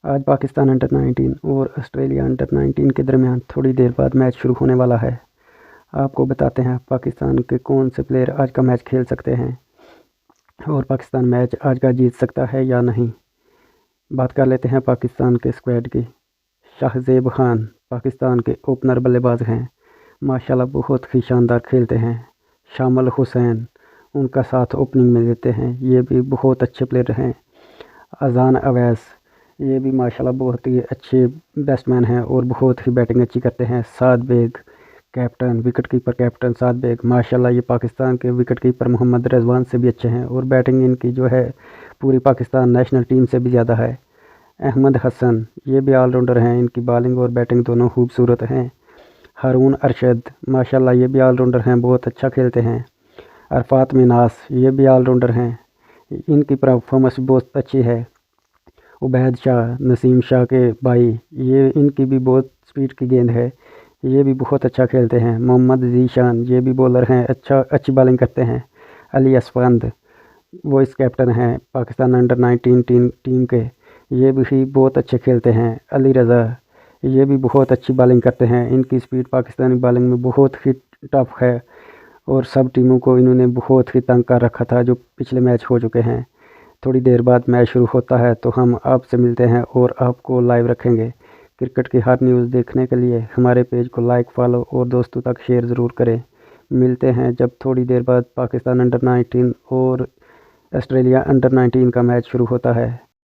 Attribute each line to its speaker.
Speaker 1: आज पाकिस्तान अंडर 19 और Australia under 19 के दरमियान थोड़ी देर बाद मैच शुरू होने वाला है। आपको बताते हैं पाकिस्तान के कौन से प्लेयर आज का मैच खेल सकते हैं और पाकिस्तान मैच आज का जीत सकता है या नहीं। बात कर लेते हैं पाकिस्तान के स्क्वाड की। शाहज़ेब खान पाकिस्तान के ओपनर बल्लेबाज हैं, माशाल्लाह बहुत ही शानदार खेलते हैं। शामिल हुसैन उनका साथ ओपनिंग में देते हैं, ये भी बहुत अच्छे प्लेयर हैं। अजान अवैस ये भी माशाल्लाह बहुत ही अच्छे बैट्समैन हैं और बहुत ही बैटिंग अच्छी करते हैं। Saad Baig captain, wicket keeper captain Saad Baig, माशाल्लाह ये पाकिस्तान के विकेट कीपर मोहम्मद रिजवान से भी अच्छे हैं और बैटिंग इनकी जो है पूरी पाकिस्तान नेशनल टीम से भी ज़्यादा है। अहमद हसन ये भी ऑलराउंडर हैं, इनकी बॉलिंग और बैटिंग दोनों खूबसूरत हैं। हारून अरशद माशाल्लाह ये भी ऑलराउंडर हैं, बहुत अच्छा खेलते हैं। अरफात मिनास ये भी ऑलराउंडर हैं, इनकी परफॉर्मेंस बहुत अच्छी है। उबैद शाह नसीम शाह के भाई, ये इनकी भी बहुत स्पीड की गेंद है, ये भी बहुत अच्छा खेलते हैं। मोहम्मद जीशान ये भी बॉलर हैं, अच्छी बॉलिंग करते हैं। अली असफंद वाइस कैप्टन हैं पाकिस्तान अंडर 19 टीम के, ये भी बहुत अच्छे खेलते हैं। अली रज़ा ये भी बहुत अच्छी बॉलिंग करते हैं, इनकी स्पीड पाकिस्तानी बॉलिंग में बहुत ही टफ है और सब टीमों को इन्होंने बहुत ही तंग कर रखा था जो पिछले मैच हो चुके हैं। थोड़ी देर बाद मैच शुरू होता है तो हम आपसे मिलते हैं और आपको लाइव रखेंगे। क्रिकेट की हर न्यूज़ देखने के लिए हमारे पेज को लाइक, फॉलो और दोस्तों तक शेयर ज़रूर करें। मिलते हैं जब थोड़ी देर बाद पाकिस्तान अंडर 19 और ऑस्ट्रेलिया अंडर 19 का मैच शुरू होता है।